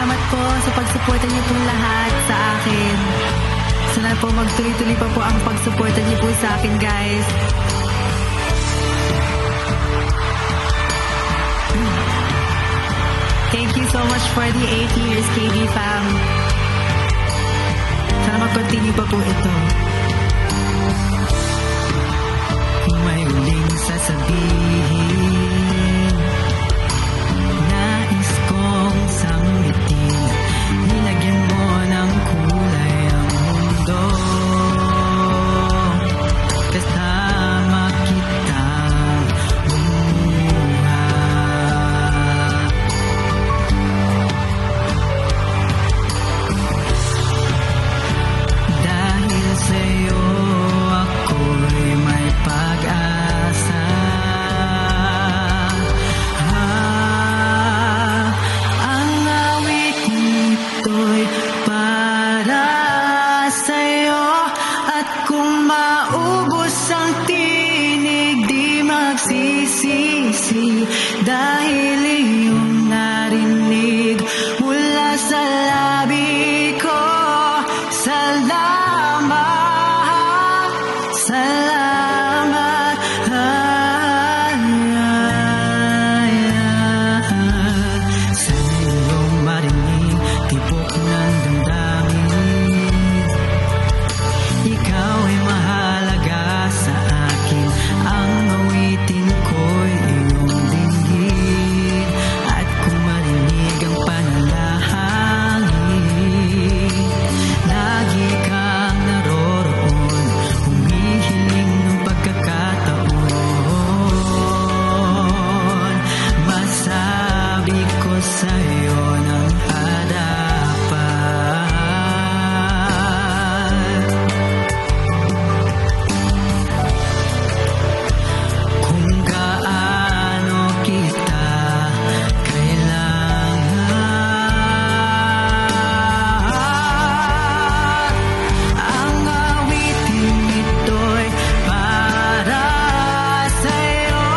salamat po sa pagsuporta niyo pong lahat sa akin. Sana po magtuloy-tuloy pa po ang pagsuporta niyo po sa akin, guys. Thank you so much for the 8 years, KB fam. Sana mag-continue pa po ito. May uling sasabihin, nais kong sambitin, nilagyan mo ng kulay ang mundo. Kasama kita lumuha. Dahil sa'yo ako'y may pag-asa. Ang awitin ito'y para sa'yo. At kung maubos ang tinig, di magsisisi. Dahil iyong narinig mula sa labi ko. Salamat, salamat. Sana iyong marinig, tibok ng damdamin. Ikaw ay mahalaga sa akin. Ang awitin ko'y iyong dinggin. At kung marinig ang panalangin, lagi kang naroroon, humihiling ng pagkakataon. Masabi ko sa'yo ng harapan, kung gaano kita kailangan. Ang awitin ito'y para sa'yo.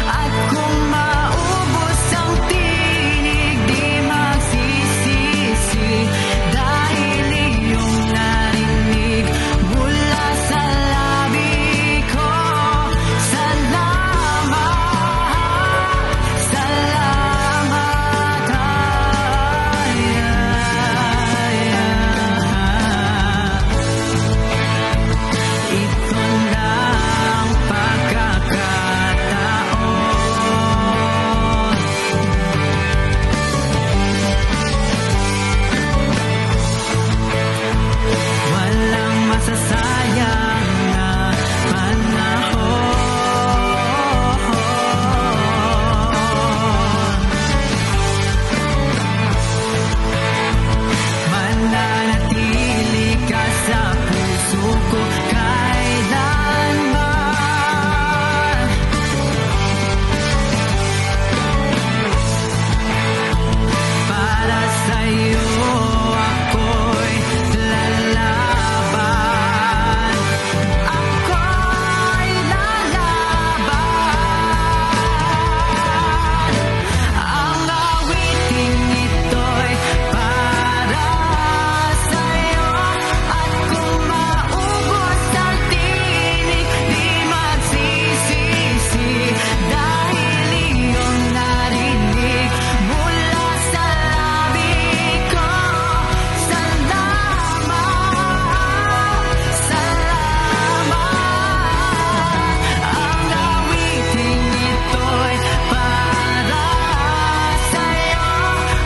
At kung maubos ang tinig, di magsisisi. Dahil iyong narinig mula sa labi ko. Salamat, salamat. Ito lang pagkakataon. Walang masasayang na panahon. Mananatili ka sa puso ko kailanman. Para sa'yo ako'y lalaban. Ako'y lalaban. Ang awiting ito'y para sa'yo. At kung maubos ang tinig, di magsisisi. Dahil iyong narinig mula sa labi ko. Salamat, salamat. Ang awiting ito'y para sa'yo.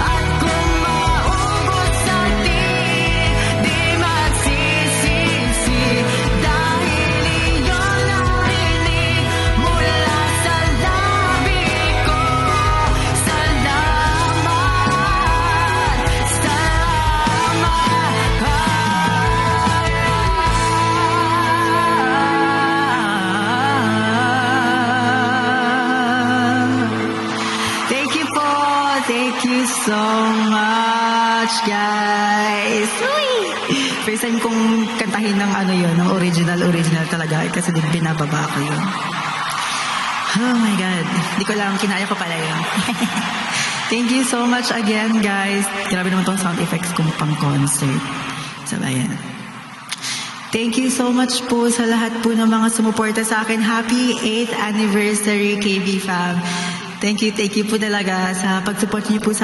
At kung maubos ang tinig, di magsisisi. Dahil iyong narinig mula sa labi ko. Salamat. Thank you po. Thank you so much, guys. Uy! First time kong kantahin ng ano yun, ng original talaga. Kasi din binababa ko yun. Oh my God. Hindi ko lang, kinaya ko pala yun. Thank you so much again, guys. Grabe naman tong sound effects kong pang concert. Sabayan. Thank you so much po sa lahat po ng mga sumuporta sa akin. Happy 8th anniversary, KB Fam. Thank you po talaga sa pag-support niyo po sa